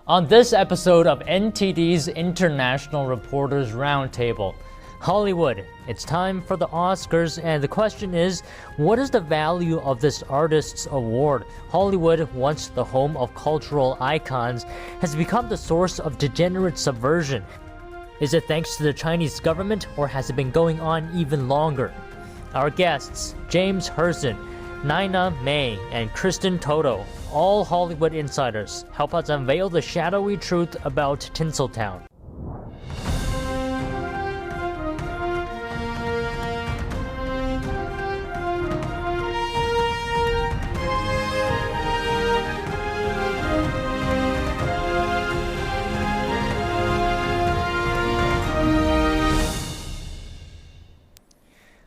On this episode of NTD's International Reporters Roundtable, Hollywood, it's time for the Oscars, and the question is, what is the value of this Artists Award? Hollywood, once the home of cultural icons, has become the source of degenerate subversion. Is it thanks to the Chinese government, or has it been going on even longer? Our guests, James Herzen, Nina May, and Kristen Toto, all Hollywood insiders, help us unveil the shadowy truth about Tinseltown.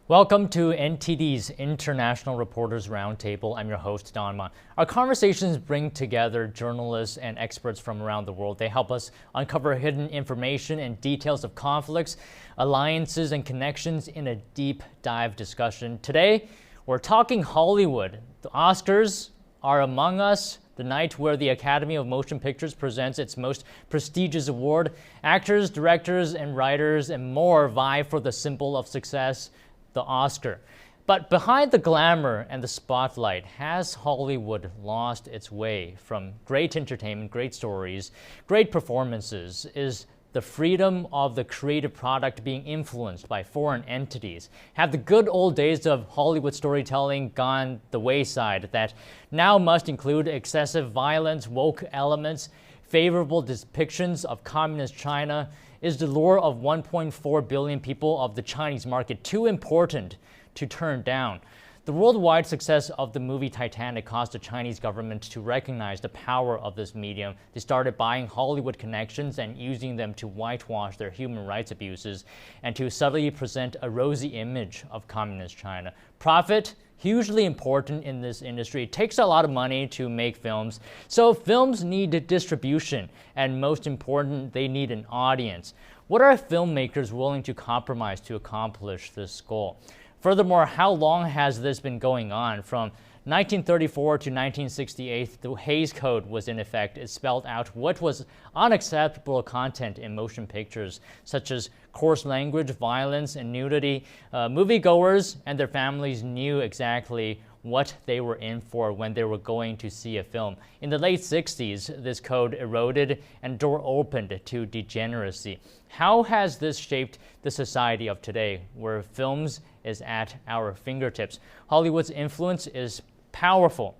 Welcome to NTD's International Reporters Roundtable. I'm your host, Don Ma. Our conversations bring together journalists and experts from around the world. They help us uncover hidden information and details of conflicts, alliances, and connections in a deep dive discussion. Today, we're talking Hollywood. The Oscars are among us, the night where the Academy of Motion Pictures presents its most prestigious award. Actors, directors, and writers, and more vie for the symbol of success, the Oscar. But behind the glamour and the spotlight, has Hollywood lost its way from great entertainment, great stories, great performances? Is the freedom of the creative product being influenced by foreign entities? Have the good old days of Hollywood storytelling gone the wayside that now must include excessive violence, woke elements, favorable depictions of communist China? Is the lure of 1.4 billion people of the Chinese market too important to turn down? The worldwide success of the movie Titanic caused the Chinese government to recognize the power of this medium. They started buying Hollywood connections and using them to whitewash their human rights abuses and to subtly present a rosy image of communist China. Profit, hugely important in this industry. It takes a lot of money to make films. So films need distribution, and most important, they need an audience. What are filmmakers willing to compromise to accomplish this goal? Furthermore, how long has this been going on? From 1934 to 1968, the Hays Code was in effect. It spelled out what was unacceptable content in motion pictures, such as coarse language, violence, and nudity. Moviegoers and their families knew exactly what they were in for when they were going to see a film. In the late 60s, this code eroded and door opened to degeneracy. How has this shaped the society of today, where films is at our fingertips? Hollywood's influence is powerful.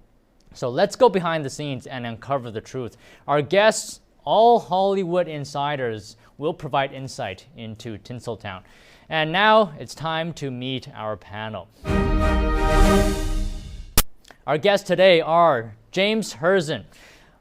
So let's go behind the scenes and uncover the truth. Our guests, all Hollywood insiders, will provide insight into Tinseltown. And now it's time to meet our panel. Our guests today are James Herzen,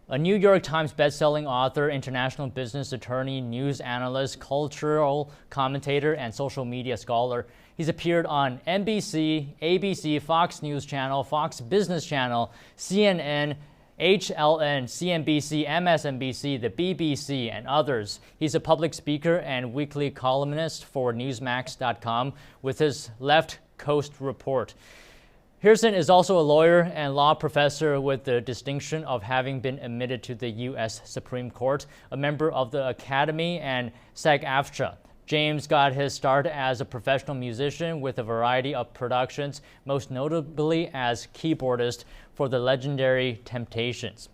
a New York Times bestselling author, international business attorney, news analyst, cultural commentator, and social media scholar. He's appeared on NBC, ABC, Fox News Channel, Fox Business Channel, CNN, HLN, CNBC, MSNBC, the BBC, and others. He's a public speaker and weekly columnist for Newsmax.com with his Left Coast Report. Herzen is also a lawyer and law professor with the distinction of having been admitted to the U.S. Supreme Court, a member of the Academy and SAG-AFTRA. James got his start as a professional musician with a variety of productions, most notably as keyboardist for the legendary Temptations.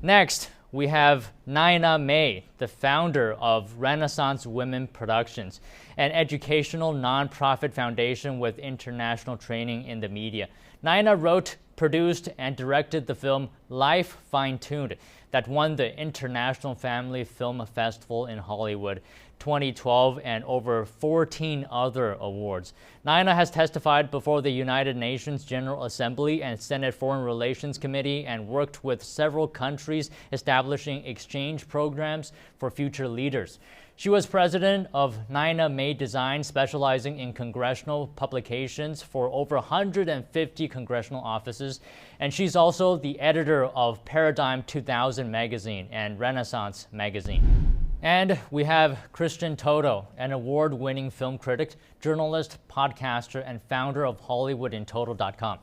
Next, we have Nina May, the founder of Renaissance Women Productions, an educational nonprofit foundation with international training in the media. Nina wrote, produced, and directed the film Life Fine-Tuned that won the International Family Film Festival in Hollywood 2012 and over 14 other awards. Nina has testified before the United Nations General Assembly and Senate Foreign Relations Committee and worked with several countries establishing exchange programs for future leaders. She was president of Nina May Design, specializing in congressional publications for over 150 congressional offices, and she's also the editor of Paradigm 2000 magazine and Renaissance magazine. And we have Kristen Toto, an award-winning film critic, journalist, podcaster, and founder of HollywoodInTotal.com.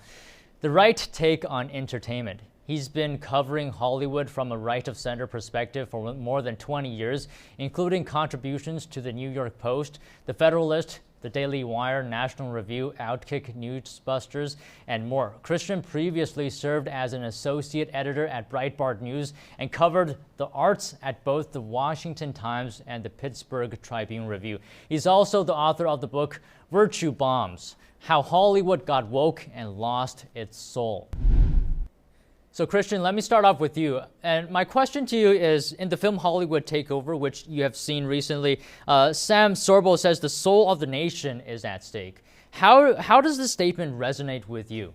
The right take on entertainment. He's been covering Hollywood from a right-of-center perspective for more than 20 years, including contributions to the New York Post, The Federalist, The Daily Wire, National Review, Outkick, Newsbusters, and more. Christian previously served as an associate editor at Breitbart News and covered the arts at both the Washington Times and the Pittsburgh Tribune-Review. He's also the author of the book Virtue Bombs: How Hollywood Got Woke and Lost Its Soul. So Christian, let me start off with you. And my question to you is, in the film Hollywood Takeover, which you have seen recently, Sam Sorbo says the soul of the nation is at stake. How does this statement resonate with you?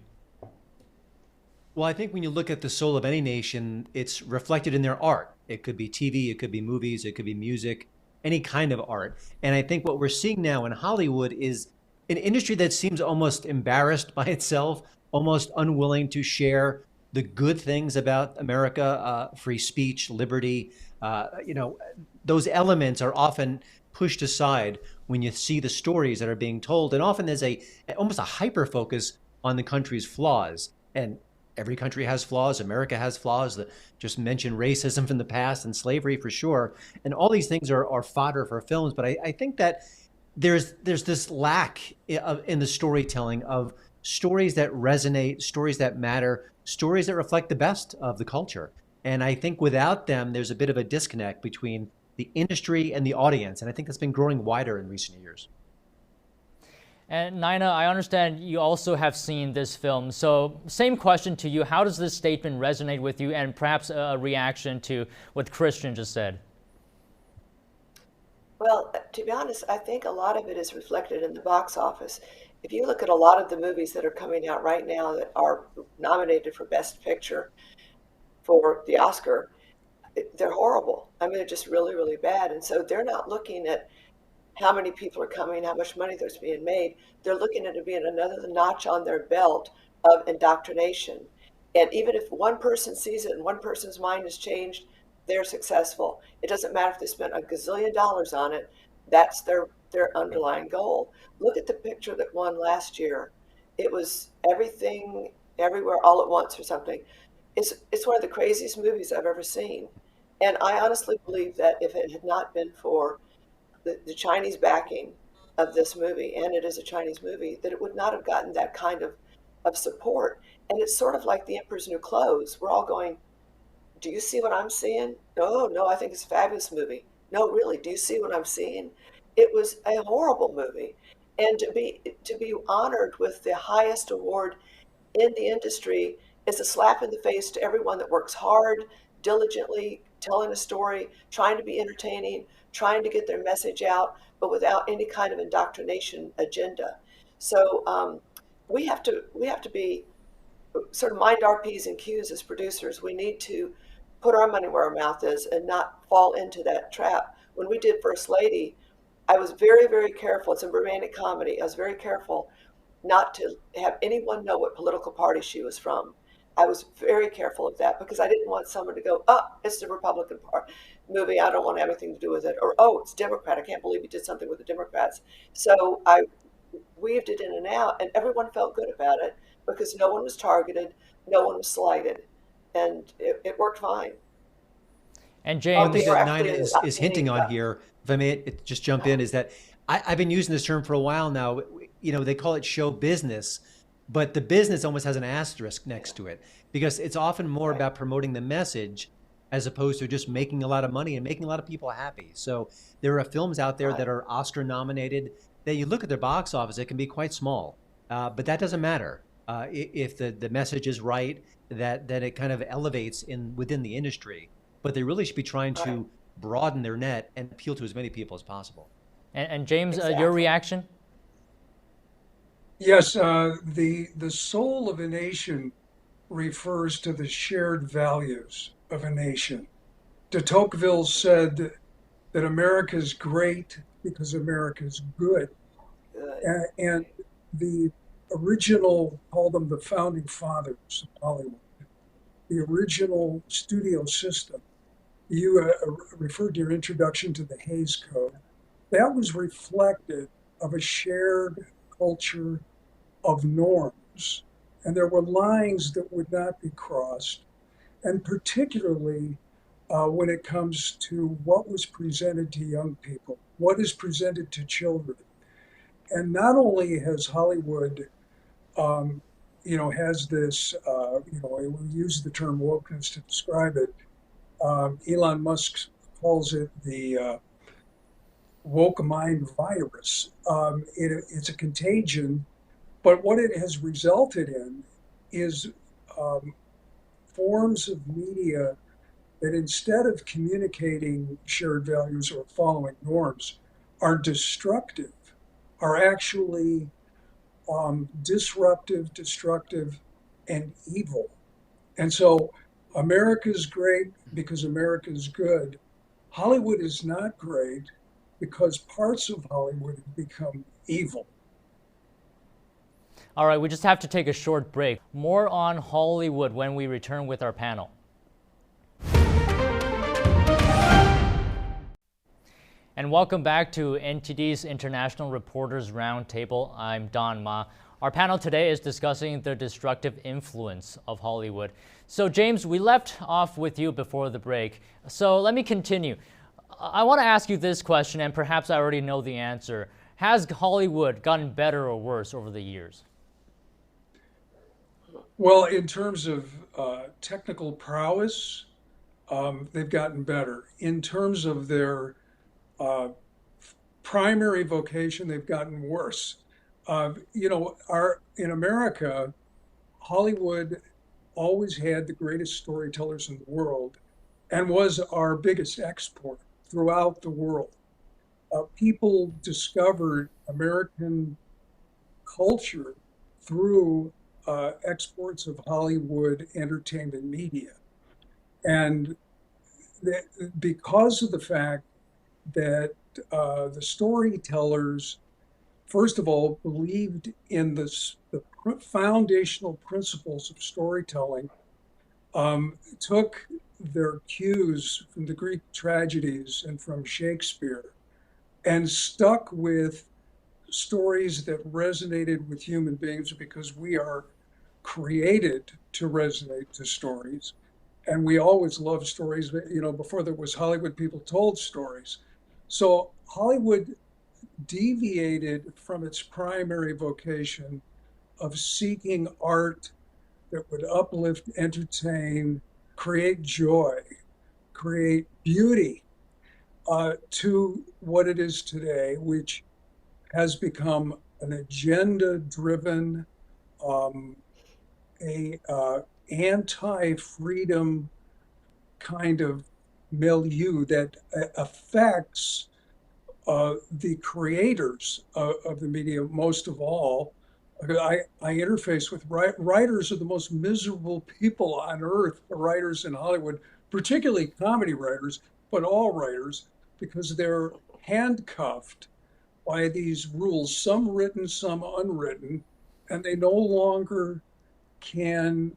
Well, I think when you look at the soul of any nation, it's reflected in their art. It could be TV, it could be movies, it could be music, any kind of art. And I think what we're seeing now in Hollywood is an industry that seems almost embarrassed by itself, almost unwilling to share the good things about America, free speech, liberty. Those elements are often pushed aside when you see the stories that are being told. And often there's almost a hyper focus on the country's flaws. And every country has flaws. America has flaws. Just mentioned racism from the past and slavery for sure. And all these things are fodder for films. But I think that there's this lack in the storytelling of stories that resonate, stories that matter, stories that reflect the best of the culture. And I think without them, there's a bit of a disconnect between the industry and the audience. And I think that's been growing wider in recent years. And Nina, I understand you also have seen this film. So same question to you. How does this statement resonate with you, and perhaps a reaction to what Christian just said? Well, to be honest, I think a lot of it is reflected in the box office. If you look at a lot of the movies that are coming out right now that are nominated for Best Picture for the Oscar, they're horrible. I mean, they're just really, really bad. And so they're not looking at how many people are coming, how much money there's being made. They're looking at it being another notch on their belt of indoctrination. And even if one person sees it and one person's mind is changed, they're successful. It doesn't matter if they spent $1 gazillion on it. That's their underlying goal. Look at the picture that won last year. It was Everything, Everywhere, All at Once or something. It's one of the craziest movies I've ever seen. And I honestly believe that if it had not been for the Chinese backing of this movie, and it is a Chinese movie, that it would not have gotten that kind of support. And it's sort of like The Emperor's New Clothes. We're all going, do you see what I'm seeing? No, I think it's a fabulous movie. No, really, do you see what I'm seeing? It was a horrible movie. And to be honored with the highest award in the industry is a slap in the face to everyone that works hard, diligently, telling a story, trying to be entertaining, trying to get their message out, but without any kind of indoctrination agenda. So we have to be sort of mind our P's and Q's as producers. We need to put our money where our mouth is and not fall into that trap. When we did First Lady, I was very, very careful. It's a romantic comedy. I was very careful not to have anyone know what political party she was from. I was very careful of that because I didn't want someone to go, oh, it's the Republican Party movie. I don't want to have anything to do with it. Or, oh, it's Democrat. I can't believe you did something with the Democrats. So I weaved it in and out, and everyone felt good about it because no one was targeted, no one was slighted, and it worked fine. And James, one thing that Nina is hinting on here, if I may just jump in, is that I've been using this term for a while now. They call it show business, but the business almost has an asterisk next to it because it's often more about promoting the message as opposed to just making a lot of money and making a lot of people happy. So there are films out there that are Oscar nominated that you look at their box office, it can be quite small, but that doesn't matter. If the message is right, that it kind of elevates within the industry. But they really should be trying to broaden their net and appeal to as many people as possible. And James, your reaction? Yes, the soul of a nation refers to the shared values of a nation. De Tocqueville said that America is great because America is good. And the original, call them the founding fathers of Hollywood, the original studio system. You referred to your introduction to the Hays Code. That was reflective of a shared culture of norms. And there were lines that would not be crossed. and particularly when it comes to what was presented to young people, what is presented to children. And not only has Hollywood, has this, we use the term wokeness to describe it. Elon Musk calls it the woke mind virus. It's a contagion, but what it has resulted in is um, forms of media that instead of communicating shared values or following norms are destructive, are actually disruptive, destructive, and evil. And so America's great because America's good. Hollywood is not great because parts of Hollywood have become evil. All right, we just have to take a short break. More on Hollywood when we return with our panel. And welcome back to NTD's International Reporters Roundtable. I'm Don Ma. Our panel today is discussing the destructive influence of Hollywood. So James, we left off with you before the break. So let me continue. I want to ask you this question, and perhaps I already know the answer. Has Hollywood gotten better or worse over the years? Well, in terms of technical prowess, they've gotten better. In terms of their uh, primary vocation, they've gotten worse. In America, Hollywood always had the greatest storytellers in the world and was our biggest export throughout the world. People discovered American culture through exports of Hollywood entertainment media. And because of the fact that the storytellers, first of all, believed in the foundational principles of storytelling, took their cues from the Greek tragedies and from Shakespeare, and stuck with stories that resonated with human beings because we are created to resonate to stories. And we always loved stories. Before there was Hollywood, people told stories. So Hollywood deviated from its primary vocation of seeking art that would uplift, entertain, create joy, create beauty, to what it is today, which has become an agenda-driven, um, a anti-freedom kind of milieu that affects the creators of the media most of all. I interface with writers are the most miserable people on earth, the writers in Hollywood, particularly comedy writers, but all writers, because they're handcuffed by these rules, some written, some unwritten, and they no longer can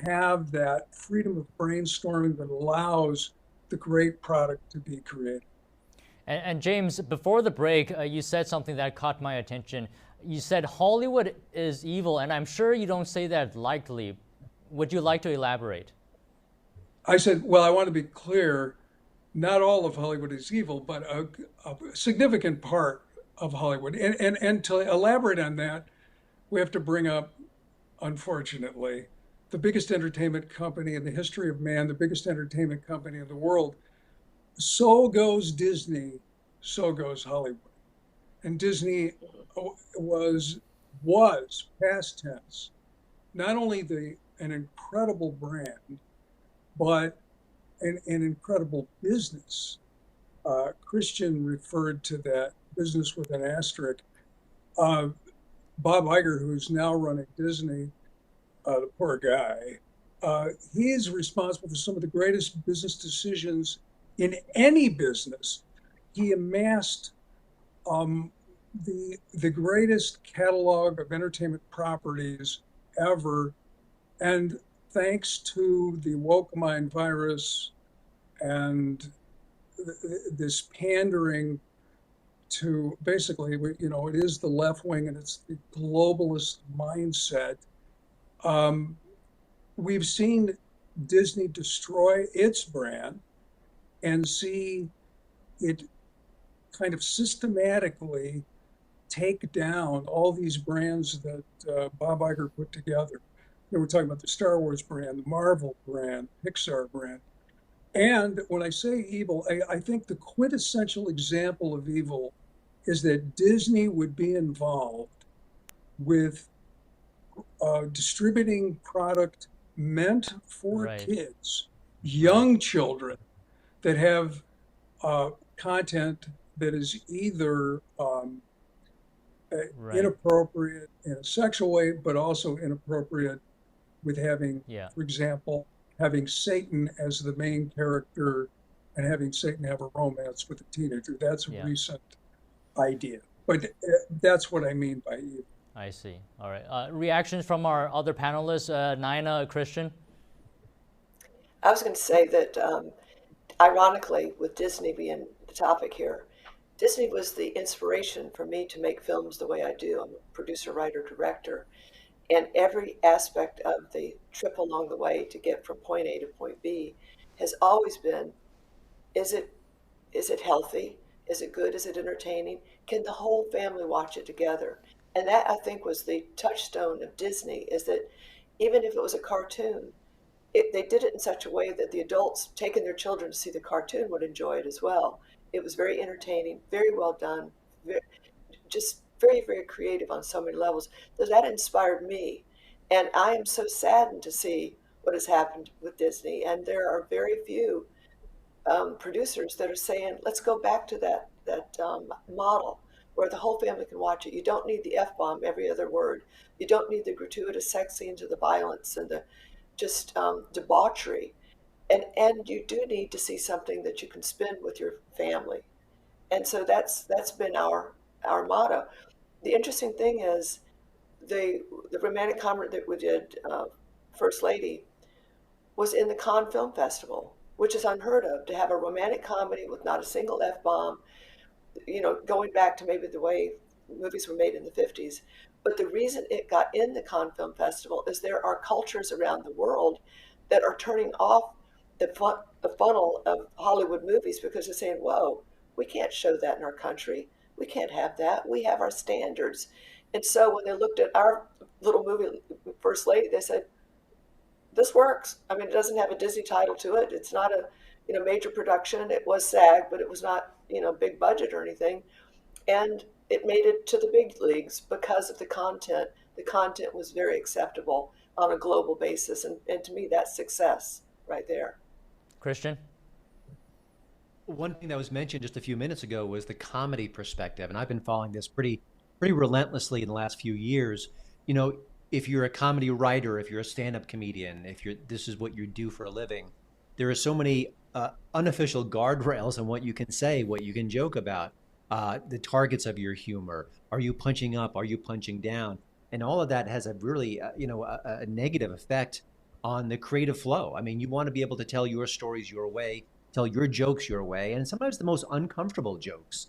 have that freedom of brainstorming that allows the great product to be created. And James, before the break, you said something that caught my attention. You said Hollywood is evil, and I'm sure you don't say that lightly. Would you like to elaborate? I said, well, I want to be clear, not all of Hollywood is evil, but a significant part of Hollywood. And to elaborate on that, we have to bring up, unfortunately, the biggest entertainment company in the history of man, the biggest entertainment company in the world. So goes Disney, so goes Hollywood. And Disney was past tense, not only an incredible brand, but an incredible business. Christian referred to that business with an asterisk. Bob Iger, who's now running Disney, the poor guy, he is responsible for some of the greatest business decisions in any business. He amassed the greatest catalog of entertainment properties ever, and thanks to the woke mind virus and this pandering to basically, it is the left wing and it's the globalist mindset. We've seen Disney destroy its brand and see it kind of systematically take down all these brands that Bob Iger put together. We're talking about the Star Wars brand, the Marvel brand, Pixar brand. And when I say evil, I think the quintessential example of evil is that Disney would be involved with distributing product meant for Right. kids, Right. young children that have content that is either Right. inappropriate in a sexual way, but also inappropriate with having, Yeah. for example, having Satan as the main character and having Satan have a romance with a teenager. That's a Yeah. recent idea. But that's what I mean by evil. I see. All right. Reactions from our other panelists, Nina, Christian. I was going to say that, ironically, with Disney being the topic here, Disney was the inspiration for me to make films the way I do. I'm a producer, writer, director, and every aspect of the trip along the way to get from point A to point B has always been: is it is it healthy? Is it good? Is it entertaining? Can the whole family watch it together? And that, I think, was the touchstone of Disney, is that even if it was a cartoon, they did it in such a way that the adults taking their children to see the cartoon would enjoy it as well. It was very entertaining, very well done, just very, very creative on so many levels. So that inspired me. And I am so saddened to see what has happened with Disney. And there are very few producers that are saying, let's go back to that model where the whole family can watch it. You don't need the F bomb every other word. You don't need the gratuitous sex scenes or the violence and the just debauchery. And you do need to see something that you can spend with your family. And so that's been our motto. The interesting thing is the romantic comedy that we did, First Lady, was in the Cannes Film Festival, which is unheard of to have a romantic comedy with not a single F bomb, going back to maybe the way movies were made in the 50s. But the reason it got in the Cannes Film Festival is there are cultures around the world that are turning off the funnel of Hollywood movies because they're saying, whoa, we can't show that in our country. We can't have that. We have our standards. And so when they looked at our little movie, First Lady, they said, this works. I mean, it doesn't have a Disney title to it. It's not a major production. It was SAG, but it was not big budget or anything. And it made it to the big leagues because of the content. The content was very acceptable on a global basis, and to me, that's success right there. Christian. One thing that was mentioned just a few minutes ago was the comedy perspective, and I've been following this pretty relentlessly in the last few years. You know, if you're a comedy writer, if you're a stand-up comedian, if you're this is what you do for a living, there are so many unofficial guardrails on what you can say, what you can joke about, the targets of your humor. Are you punching up? Are you punching down? And all of that has a really, a negative effect on the creative flow. I mean, you want to be able to tell your stories your way, tell your jokes your way, and sometimes the most uncomfortable jokes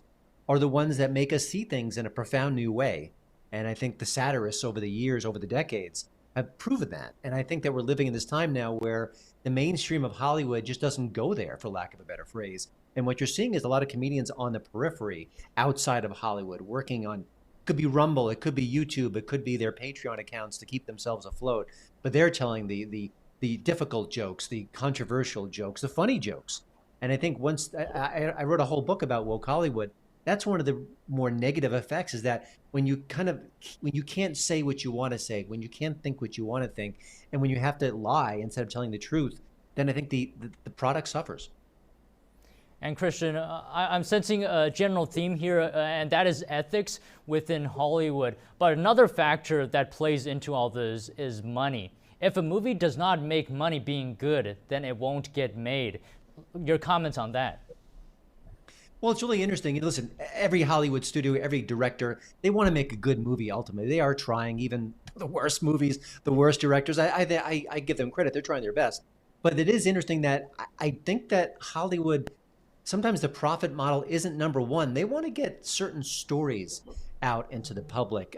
are the ones that make us see things in a profound new way. And I think the satirists over the years, over the decades, have proven that. And I think that we're living in this time now where the mainstream of Hollywood just doesn't go there, for lack of a better phrase. And what you're seeing is a lot of comedians on the periphery, outside of Hollywood, working on, could be Rumble, it could be YouTube, it could be their Patreon accounts to keep themselves afloat. But they're telling the difficult jokes, the controversial jokes, the funny jokes. And I think once I wrote a whole book about woke Hollywood, that's one of the more negative effects, is that when you can't say what you want to say, when you can't think what you want to think, and when you have to lie instead of telling the truth, then I think the product suffers. And Christian, I'm sensing a general theme here, and that is ethics within Hollywood. But another factor that plays into all this is money. If a movie does not make money being good, then it won't get made. Your comments on that? Well, it's really interesting. Listen, every Hollywood studio, every director, they want to make a good movie ultimately. They are trying, even the worst movies, the worst directors. I give them credit. They're trying their best. But it is interesting that I think that Hollywood, sometimes the profit model isn't number one. They want to get certain stories out into the public.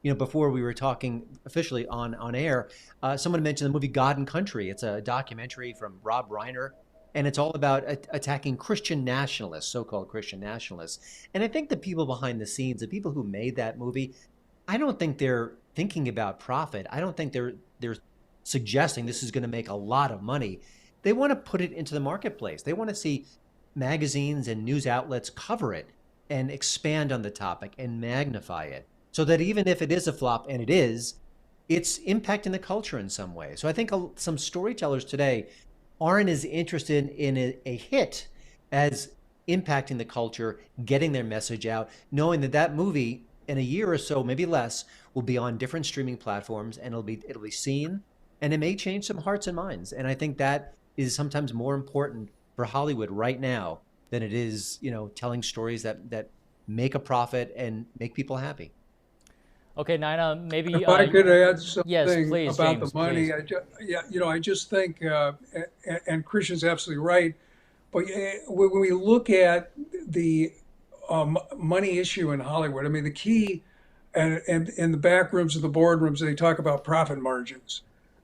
before we were talking officially on air, someone mentioned the movie God and Country. It's a documentary from Rob Reiner, and it's all about attacking Christian nationalists, so-called Christian nationalists. And I think the people behind the scenes, the people who made that movie, I don't think they're thinking about profit. I don't think they're suggesting this is going to make a lot of money. They want to put it into the marketplace. They want to see magazines and news outlets cover it and expand on the topic and magnify it so that even if it is a flop, and it is, it's impacting the culture in some way. So I think some storytellers today aren't as interested in a hit as impacting the culture, getting their message out, knowing that that movie in a year or so, maybe less, will be on different streaming platforms and it'll be seen, and it may change some hearts and minds. And I think that is sometimes more important for Hollywood right now than it is, telling stories that make a profit and make people happy. Okay, Nina, maybe If I could add yes, something please, about James, the money, please. I just think, and Christian's absolutely right. But when we look at the money issue in Hollywood, I mean, the key, and in the back rooms of the boardrooms, they talk about profit margins,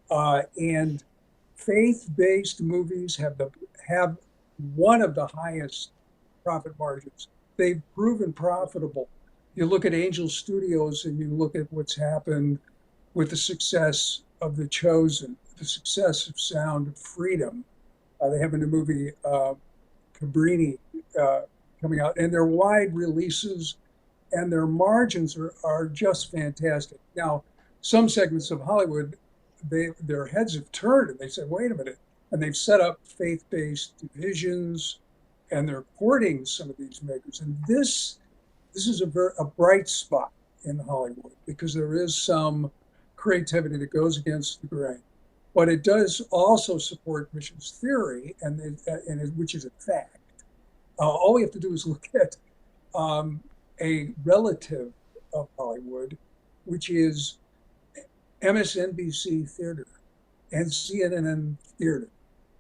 and faith-based movies have one of the highest profit margins. They've proven profitable. You look at Angel Studios and you look at what's happened with the success of The Chosen, the success of Sound of Freedom. They have a new movie, Cabrini, coming out, and their wide releases and their margins are just fantastic. Now, some segments of Hollywood, their heads have turned and they said, wait a minute. And they've set up faith-based divisions and they're courting some of these makers. And this is a bright spot in Hollywood because there is some creativity that goes against the grain. But it does also support missions theory, which is a fact. All we have to do is look at a relative of Hollywood, which is MSNBC theater and CNN theater.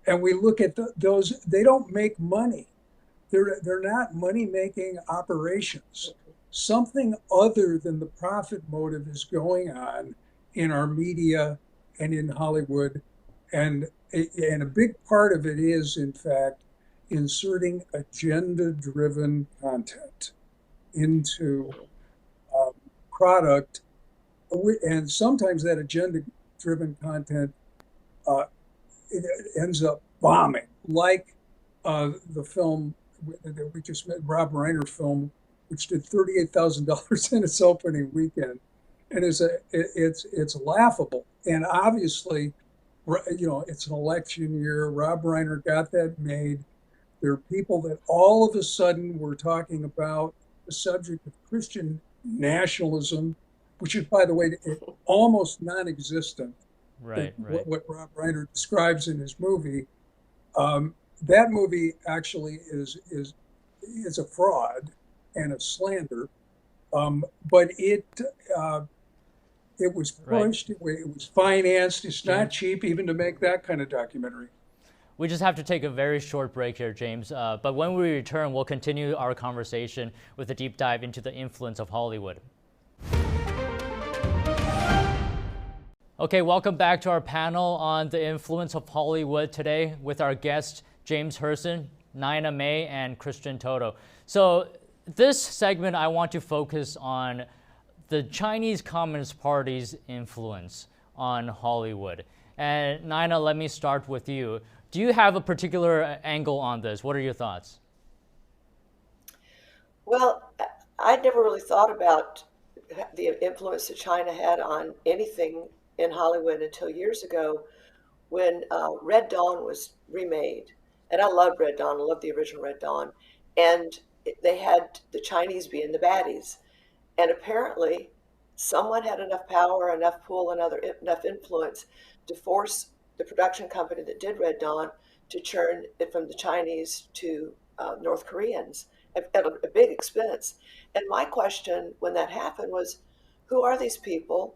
And we look at those, they don't make money. They're not money-making operations. Something other than the profit motive is going on in our media and in Hollywood. And a big part of it is, in fact, inserting agenda-driven content into product. And sometimes that agenda-driven content it ends up bombing, like the film that we just met, Rob Reiner film, which did $38,000 in its opening weekend, and it's laughable. And obviously, it's an election year. Rob Reiner got that made. There are people that all of a sudden were talking about the subject of Christian nationalism, which is, by the way, almost non-existent. Right. What Rob Reiner describes in his movie. That movie actually is a fraud and a slander, but it was pushed, it was financed. It's not cheap even to make that kind of documentary. We just have to take a very short break here, James. But when we return, we'll continue our conversation with a deep dive into the influence of Hollywood. Okay, welcome back to our panel on the influence of Hollywood today with our guests, James Herson, Nina May, and Christian Toto. So this segment, I want to focus on the Chinese Communist Party's influence on Hollywood. And Nina, let me start with you. Do you have a particular angle on this? What are your thoughts? Well, I'd never really thought about the influence that China had on anything in Hollywood until years ago when Red Dawn was remade. And I loved Red Dawn. I loved the original Red Dawn. And they had the Chinese being the baddies. And apparently someone had enough power, enough pull, and enough influence to force the production company that did Red Dawn to churn it from the Chinese to North Koreans at a big expense. And my question when that happened was, who are these people?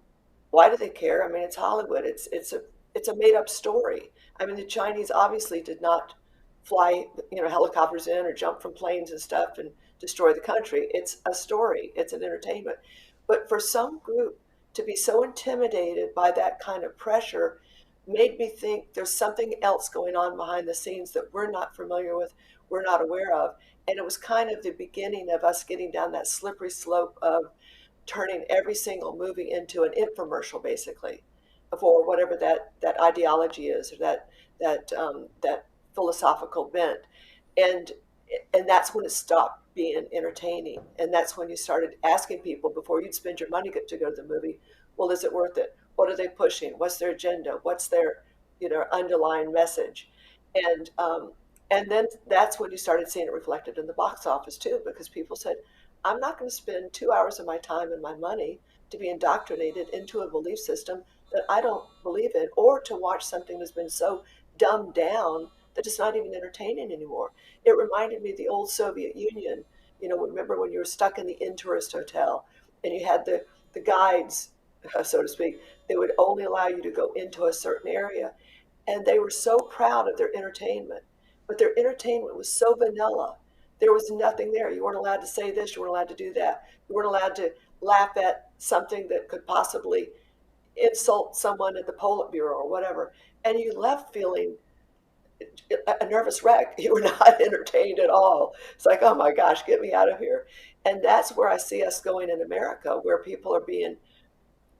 Why do they care? I mean, it's Hollywood. It's a made up story. I mean, the Chinese obviously did not fly, helicopters in or jump from planes and stuff and destroy the country. It's a story. It's an entertainment. But for some group to be so intimidated by that kind of pressure made me think there's something else going on behind the scenes that we're not familiar with, we're not aware of. And it was kind of the beginning of us getting down that slippery slope of turning every single movie into an infomercial, basically, for whatever that ideology is, or that philosophical bent, and and that's when it stopped being entertaining, and that's when you started asking people before you'd spend your money to go to the movie, well, is it worth it? What are they pushing? What's their agenda? What's their underlying message? And and then that's when you started seeing it reflected in the box office too, because people said, I'm not going to spend 2 hours of my time and my money to be indoctrinated into a belief system that I don't believe in, or to watch something that's been so dumbed down that it's not even entertaining anymore. It reminded me of the old Soviet Union. Remember when you were stuck in the in-tourist hotel and you had the guides, so to speak, they would only allow you to go into a certain area. And they were so proud of their entertainment, but their entertainment was so vanilla. There was nothing there. You weren't allowed to say this, you weren't allowed to do that. You weren't allowed to laugh at something that could possibly insult someone at the Politburo or whatever. And you left feeling a nervous wreck. You were not entertained at all. It's like, oh my gosh, get me out of here. And that's where I see us going in America, where people are being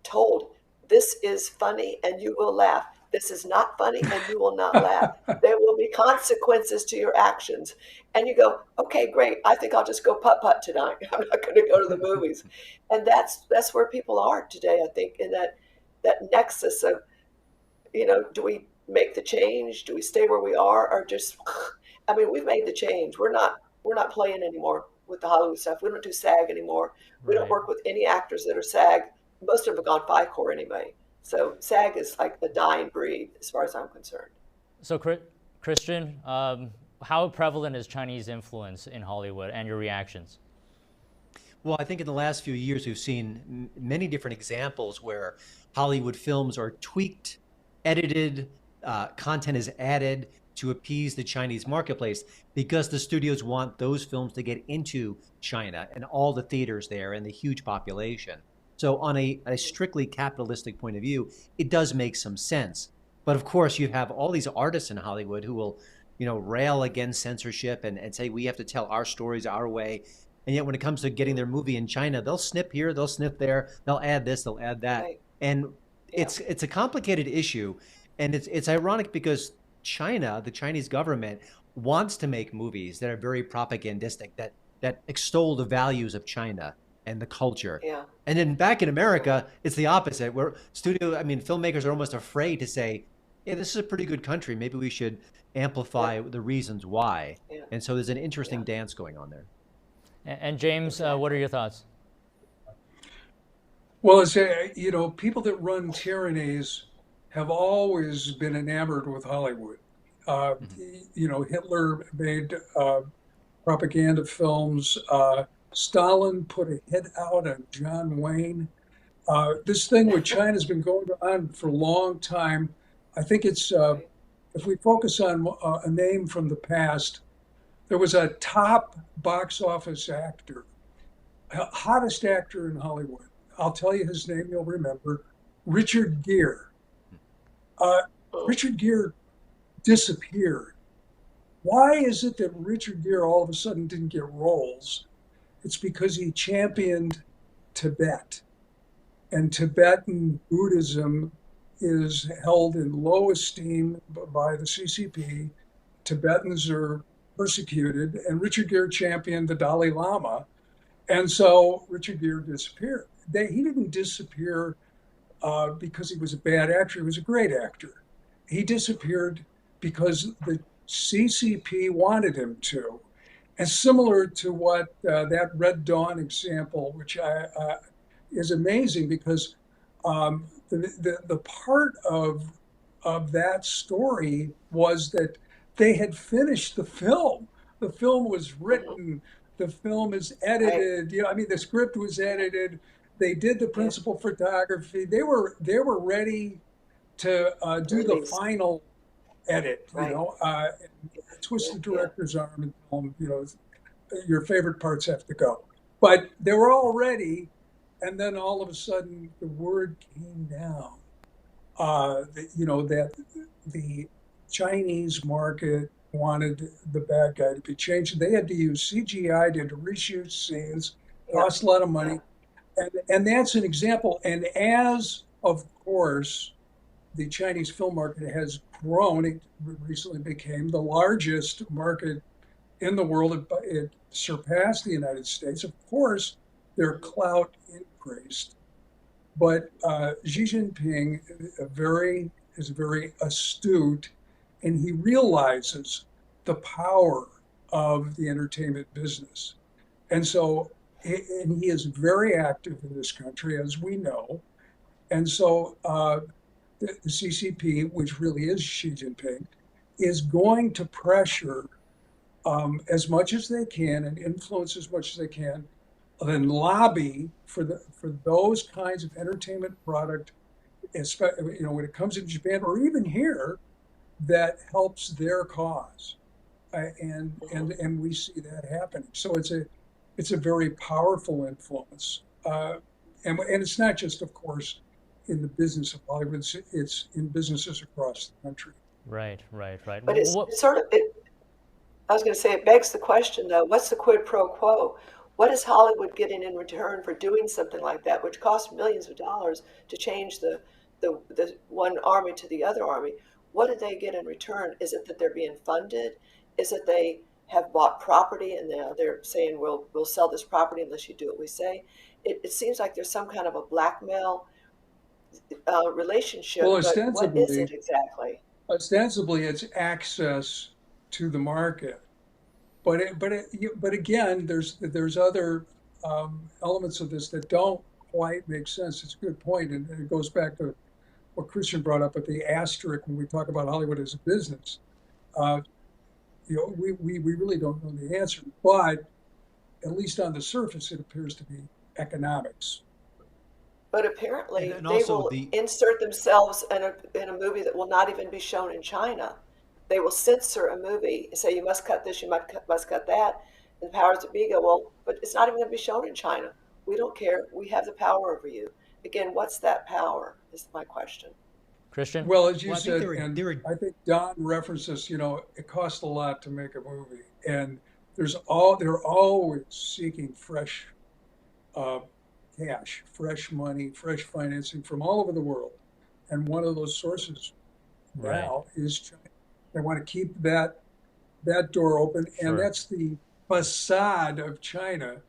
told, this is funny and you will laugh. This is not funny and you will not laugh. There will be consequences to your actions. And you go, okay, great. I think I'll just go putt-putt tonight. I'm not going to go to the movies. And that's where people are today, I think, in that nexus of, do we make the change? Do we stay where we are? Or just, I mean, we've made the change. We're not playing anymore with the Hollywood stuff. We don't do SAG anymore. We don't Right. work with any actors that are SAG. Most of them have gone FICOR anyway. So SAG is like a dying breed as far as I'm concerned. So, Christian, how prevalent is Chinese influence in Hollywood and your reactions? Well, I think in the last few years, we've seen many different examples where Hollywood films are tweaked, edited, content is added to appease the Chinese marketplace because the studios want those films to get into China and all the theaters there and the huge population. So, on a strictly capitalistic point of view, it does make some sense. But of course, you have all these artists in Hollywood who will, rail against censorship and say we have to tell our stories our way. And yet, when it comes to getting their movie in China, they'll snip here, they'll snip there, they'll add this, they'll add that, Right. and Yeah. it's a complicated issue, and it's ironic because China, the Chinese government, wants to make movies that are very propagandistic, that extol the values of China and the culture. Yeah. And then back in Yeah. America, it's the opposite, where filmmakers are almost afraid to say, "Yeah, this is a pretty good country. Maybe we should Yeah. amplify the reasons why." Yeah. And so there's an interesting Yeah. dance going on there. And James, what are Exactly. your thoughts? Well, people that run tyrannies have always been enamored with Hollywood. Uh, Mhm. Hitler made propaganda films. Stalin put a hit out on John Wayne. This thing with China's been going on for a long time. I think it's, Right. if we focus on a name from the past, there was a top box office actor, hottest actor in Hollywood. I'll tell you his name, you'll remember, Richard Gere. Uh, Mm. Richard Gere disappeared. Why is it that Richard Gere all of a sudden didn't get roles? It's because he championed Tibet. And Tibetan Buddhism is held in low esteem by the CCP. Tibetans are persecuted, and Richard Gere championed the Dalai Lama. And so Richard Gere disappeared. He didn't disappear because he was a bad actor. He was a great actor. He disappeared because the CCP wanted him to. And similar to what that Red Dawn example, which is amazing because the part of that story was that they had finished the film. The film was Mhm. written. The film is Right. edited. The script was edited. They did the Yeah. principal photography. They were ready to do the Release. final edit. Right. Twist Yeah. the Yeah. director's arm and tell him, your favorite parts have to go. But they were all ready, And then all of a sudden, the word came down, that the Chinese market wanted the bad guy to be changed. They had to use CGI, they had to reshoot scenes, Yeah, cost a lot of yeah. money. And that's an example. And as, of course, the Chinese film market has grown, it recently became the largest market in the world. It surpassed the United States. Of course, their clout increased. But Xi Jinping is very astute, and he realizes the power of the entertainment business. And so, and he is very active in this country, as we know. And so, the CCP, which really is Xi Jinping, is going to pressure as much as they can and influence as much as they can, then lobby for those kinds of entertainment product, especially when it comes to Japan or even here, that helps their cause, and we see that happening. So it's a very powerful influence, and it's not just, of course, in the business of Hollywood. It's in businesses across the country. Right, right, right. But it's sort of, I was going to say, it begs the question, though, what's the quid pro quo? What is Hollywood getting in return for doing something like that, which costs millions of dollars to change the one army to the other army? What do they get in return? Is it that they're being funded? Is it they have bought property and they're saying, we'll sell this property unless you do what we say? It seems like there's some kind of a blackmail relationship, Well, but what is it exactly? ostensibly, it's access to the market. But again, there's other elements of this that don't quite make sense. It's a good point, and it goes back to what Christian brought up at the asterisk when we talk about Hollywood as a business. Uh, we really don't know the answer, but at least on the surface, it appears to be economics. But And, apparently, and they also will the insert themselves in a movie that will not even be shown in China. They will censor a movie, say you must cut this, must cut that. And the powers that be go, well, but it's not even going to be shown in China. We don't care. We have the power over you. Again, what's that power? Is my question. Christian? Well, as you well, I think said, and they're I think Don referenced this, it costs a lot to make a movie, and they're always seeking fresh uh, cash, fresh money, fresh financing from all over the world. And one of those sources Right. now is China. They want to keep that door open, and Sure. that's the facade of China.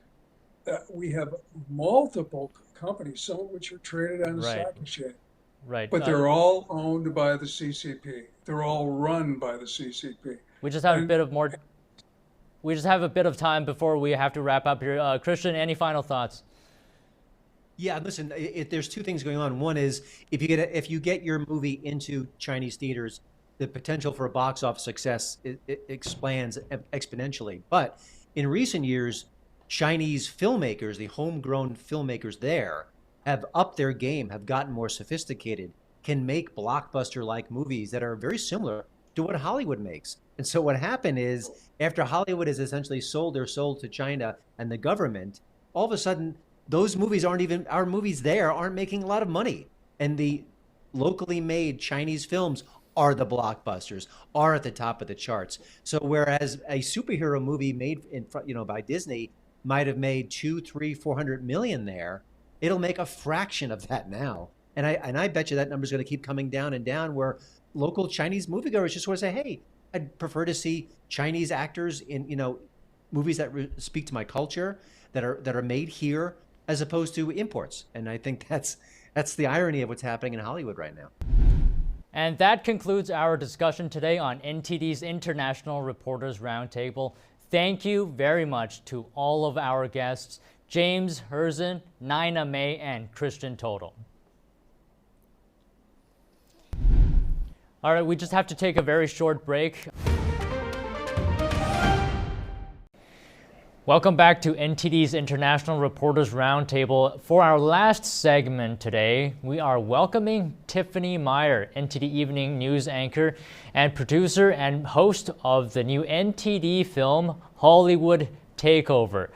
We have multiple companies, some of which are traded on the Right. stock exchange, Right. but they're all owned by the CCP. They're all run by the CCP. We just have a And bit of more. We just have a bit of time before we have to wrap up here. Christian, any final thoughts? Yeah, listen, there's two things going on. One is if you get your movie into Chinese theaters, the potential for a box office success it expands exponentially. But in recent years, Chinese filmmakers, the homegrown filmmakers there, have upped their game, have gotten more sophisticated, can make blockbuster-like movies that are very similar to what Hollywood makes. And so what happened is, after Hollywood is essentially sold to China and the government, all of a sudden those movies our movies there aren't making a lot of money. And the locally made Chinese films are the blockbusters, are at the top of the charts. So whereas a superhero movie made by Disney might have made 2, 3, 400 million there, it'll make a fraction of that now. And I bet you that number's going to keep coming down and down, where local Chinese moviegoers just sort of say, hey, I'd prefer to see Chinese actors in movies that speak to my culture, that are made here, as opposed to imports. And I think that's the irony of what's happening in Hollywood right now. And that concludes our discussion today on NTD's International Reporters Roundtable. Thank you very much to all of our guests, James Herzen, Nina May, and Christian Total. All right, we just have to take a very short break. Welcome back to NTD's International Reporters Roundtable. For our last segment today, we are welcoming Tiffany Meyer, NTD Evening News anchor and producer and host of the new NTD film, Hollywood Takeover.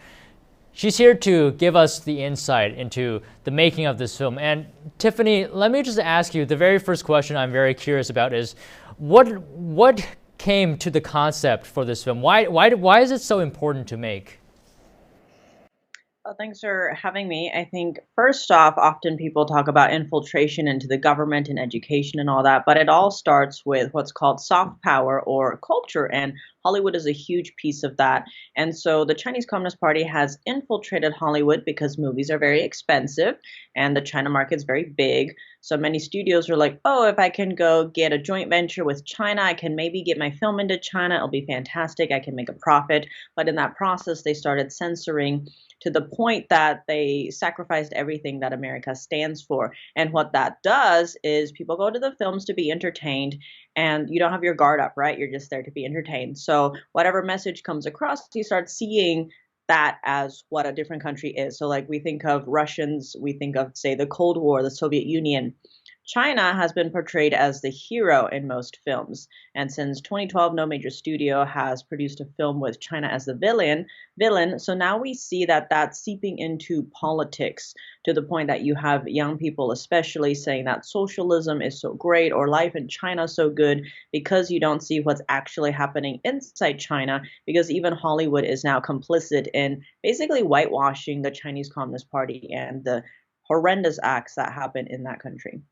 She's here to give us the insight into the making of this film. And Tiffany, let me just ask you, the very first question I'm very curious about is, what came to the concept for this film? Why is it so important to make? Well, thanks for having me. I think first off, often people talk about infiltration into the government and education and all that, but it all starts with what's called soft power or culture, and Hollywood is a huge piece of that. And so the Chinese Communist Party has infiltrated Hollywood because movies are very expensive and the China market is very big. So many studios are like, oh, if I can go get a joint venture with China, I can maybe get my film into China. It'll be fantastic. I can make a profit. But in that process, they started censoring to the point that they sacrificed everything that America stands for. And what that does is people go to the films to be entertained, and you don't have your guard up, right? You're just there to be entertained. So whatever message comes across, you start seeing that as what a different country is. So like we think of Russians, we think of, say, the Cold War, the Soviet Union. China has been portrayed as the hero in most films, and since 2012, no major studio has produced a film with China as the villain. So now we see that that's seeping into politics to the point that you have young people, especially, saying that socialism is so great or life in China is so good because you don't see what's actually happening inside China. Because even Hollywood is now complicit in basically whitewashing the Chinese Communist Party and the horrendous acts that happen in that country.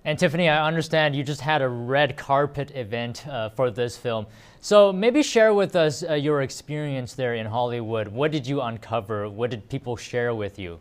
And Tiffany, I understand you just had a red carpet event for this film. So maybe share with us your experience there in Hollywood. What did you uncover? What did people share with you?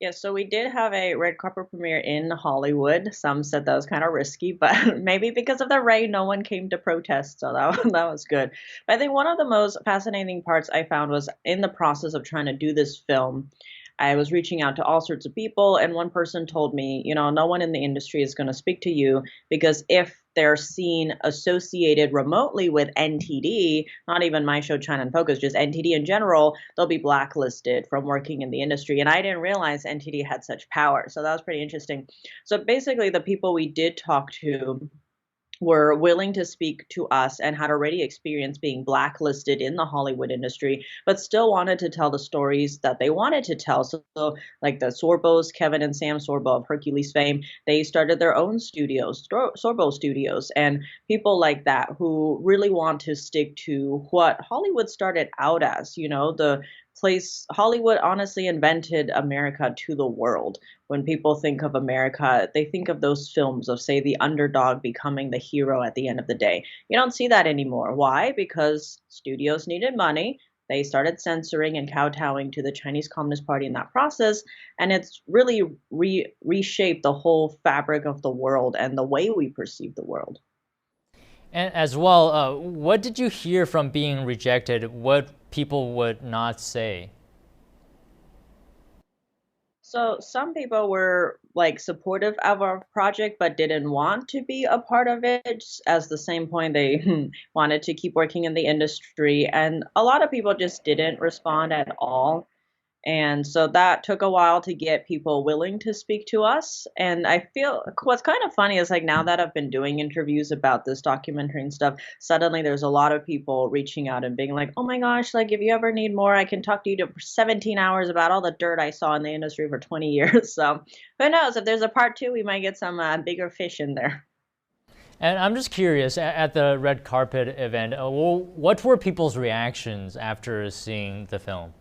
Yeah, so we did have a red carpet premiere in Hollywood. Some said that was kind of risky, but maybe because of the rain, no one came to protest, so that was good. But I think one of the most fascinating parts I found was in the process of trying to do this film, I was reaching out to all sorts of people, and one person told me, no one in the industry is going to speak to you because if they're seen associated remotely with NTD, not even my show China in Focus, just NTD in general, they'll be blacklisted from working in the industry. And I didn't realize NTD had such power. So that was pretty interesting. So basically, the people we did talk to were willing to speak to us and had already experienced being blacklisted in the Hollywood industry, but still wanted to tell the stories that they wanted to tell. So like the Sorbos, Kevin and Sam Sorbo of Hercules fame, they started their own studios, Sorbo Studios, and people like that who really want to stick to what Hollywood started out as, the place. Hollywood honestly invented America to the world. When people think of America, they think of those films of, say, the underdog becoming the hero at the end of the day. You don't see that anymore. Why? Because studios needed money. They started censoring and kowtowing to the Chinese Communist Party in that process, and it's really reshaped the whole fabric of the world and the way we perceive the world. And as well, what did you hear from being rejected? What people would not say? So some people were like supportive of our project, but didn't want to be a part of it. Just as the same point, they wanted to keep working in the industry. And a lot of people just didn't respond at all. And so that took a while to get people willing to speak to us. And I feel what's kind of funny is like now that I've been doing interviews about this documentary and stuff, suddenly there's a lot of people reaching out and being like, oh my gosh, like if you ever need more, I can talk to you for 17 hours about all the dirt I saw in the industry for 20 years. So who knows, if there's a part two, we might get some bigger fish in there. And I'm just curious, at the red carpet event, what were people's reactions after seeing the film?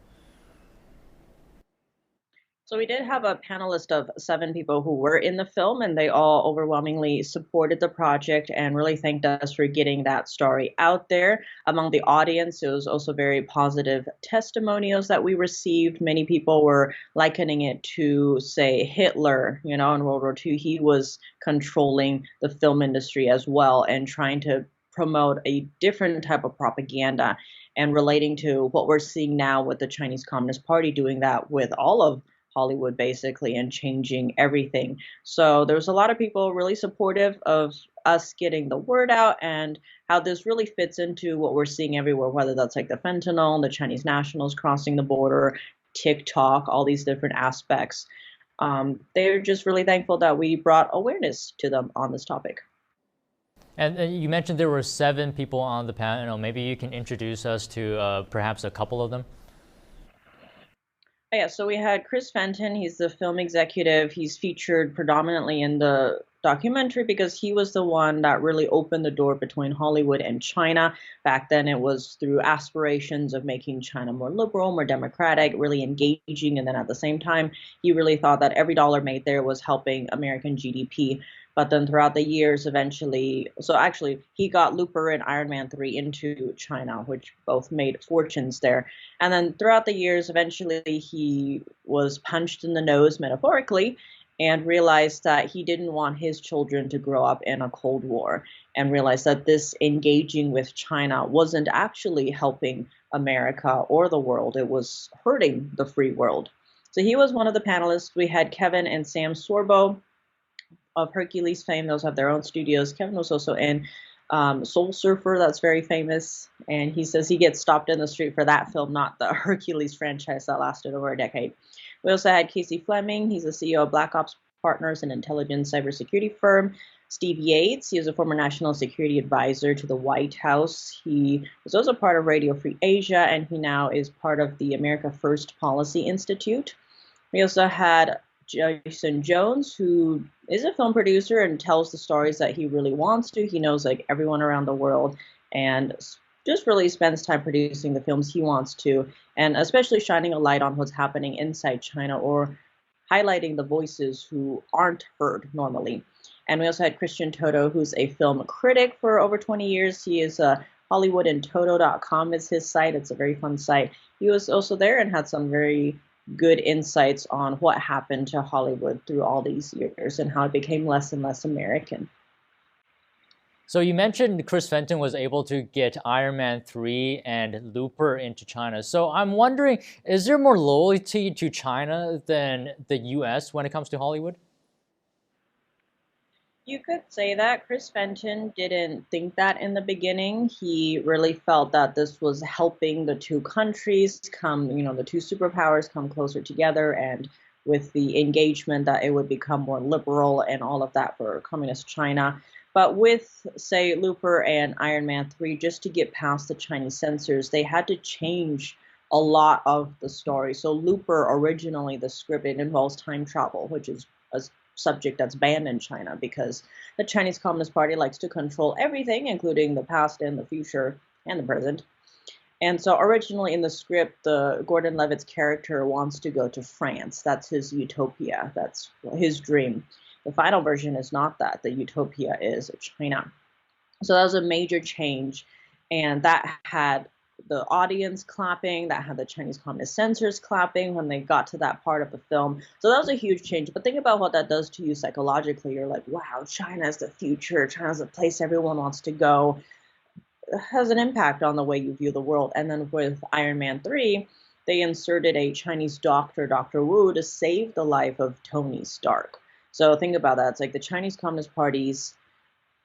So we did have a panelist of 7 people who were in the film, and they all overwhelmingly supported the project and really thanked us for getting that story out there. Among the audience, it was also very positive testimonials that we received. Many people were likening it to, say, Hitler, in World War II. He was controlling the film industry as well and trying to promote a different type of propaganda, and relating to what we're seeing now with the Chinese Communist Party doing that with all of Hollywood basically and changing everything. So there was a lot of people really supportive of us getting the word out and how this really fits into what we're seeing everywhere, whether that's like the fentanyl, the Chinese nationals crossing the border, TikTok, all these different aspects. They're just really thankful that we brought awareness to them on this topic. And you mentioned there were 7 people on the panel. Maybe you can introduce us to perhaps a couple of them. Yeah, so we had Chris Fenton. He's the film executive. He's featured predominantly in the documentary because he was the one that really opened the door between Hollywood and China. Back then, it was through aspirations of making China more liberal, more democratic, really engaging. And then at the same time, he really thought that every dollar made there was helping American GDP. But then throughout the years, eventually, so actually, he got Looper and Iron Man 3 into China, which both made fortunes there. And then throughout the years, eventually he was punched in the nose metaphorically and realized that he didn't want his children to grow up in a Cold War, and realized that this engaging with China wasn't actually helping America or the world. It was hurting the free world. So he was one of the panelists. We had Kevin and Sam Sorbo of Hercules fame. Those have their own studios. Kevin was also in Soul Surfer, that's very famous, and he says he gets stopped in the street for that film, not the Hercules franchise that lasted over a decade. We also had Casey Fleming. He's the CEO of Black Ops Partners, an intelligence cybersecurity firm. Steve Yates, he was a former national security advisor to the White House. He was also part of Radio Free Asia, and he now is part of the America First Policy Institute. We also had Jason Jones, who is a film producer and tells the stories that he really wants to. He knows like everyone around the world and just really spends time producing the films he wants to, and especially shining a light on what's happening inside China or highlighting the voices who aren't heard normally. And we also had Christian Toto, who's a film critic for over 20 years. He is HollywoodandToto.com is his site. It's a very fun site. He was also there and had some very good insights on what happened to Hollywood through all these years and how it became less and less American. So you mentioned Chris Fenton was able to get Iron Man 3 and Looper into China. So I'm wondering, is there more loyalty to China than the US when it comes to Hollywood? You could say that. Chris Fenton didn't think that in the beginning. He really felt that this was helping the two countries come, the two superpowers come closer together, and with the engagement that it would become more liberal and all of that for communist China. But with, say, Looper and Iron Man 3, just to get past the Chinese censors, they had to change a lot of the story. So Looper, originally the script, it involves time travel, which is a subject that's banned in China because the Chinese Communist Party likes to control everything, including the past and the future and the present. And so originally in the script, the Gordon Levitt's character wants to go to France. That's his utopia. That's his dream. The final version is not that. The utopia is China. So that was a major change, and that had the audience clapping, that had the Chinese Communist censors clapping when they got to that part of the film. So that was a huge change. But think about what that does to you psychologically. You're like, wow, China's the future. China's the place everyone wants to go. It has an impact on the way you view the world. And then with Iron Man 3, they inserted a Chinese doctor, Dr. Wu, to save the life of Tony Stark. So think about that. It's like the Chinese Communist Party's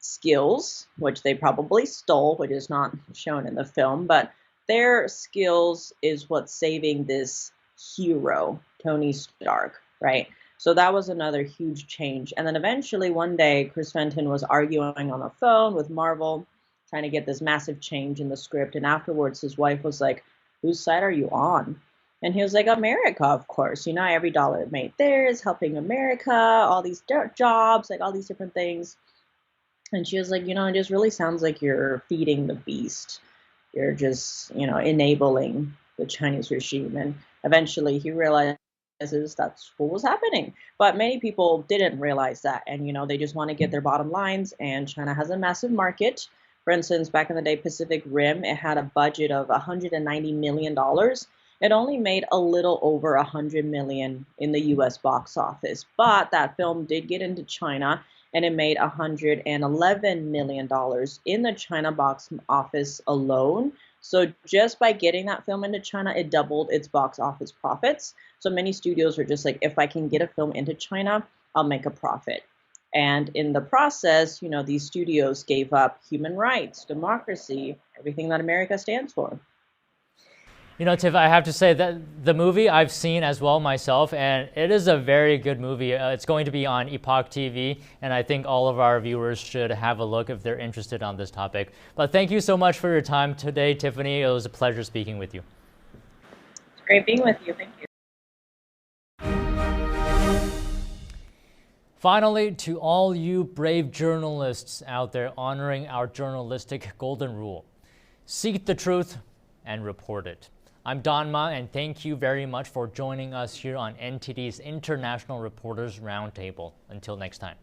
skills, which they probably stole, which is not shown in the film, but their skills is what's saving this hero, Tony Stark, right? So that was another huge change. And then eventually one day, Chris Fenton was arguing on the phone with Marvel, trying to get this massive change in the script. And afterwards, his wife was like, whose side are you on? And he was like, America, of course. Every dollar made there is helping America, all these jobs, like all these different things. And she was like, it just really sounds like you're feeding the beast. You're just, enabling the Chinese regime. And eventually he realizes that's what was happening. But many people didn't realize that. And, they just want to get their bottom lines. And China has a massive market. For instance, back in the day, Pacific Rim, it had a budget of $190 million. It only made a little over $100 million in the US box office. But that film did get into China, and it made $111 million in the China box office alone. So just by getting that film into China, it doubled its box office profits. So many studios were just like, if I can get a film into China, I'll make a profit. And in the process, these studios gave up human rights, democracy, everything that America stands for. You know, Tiff, I have to say that the movie I've seen as well myself, and it is a very good movie. It's going to be on Epoch TV, and I think all of our viewers should have a look if they're interested on this topic. But thank you so much for your time today, Tiffany. It was a pleasure speaking with you. It's great being with you. Thank you. Finally, to all you brave journalists out there honoring our journalistic golden rule, seek the truth and report it. I'm Don Ma, and thank you very much for joining us here on NTD's International Reporters Roundtable. Until next time.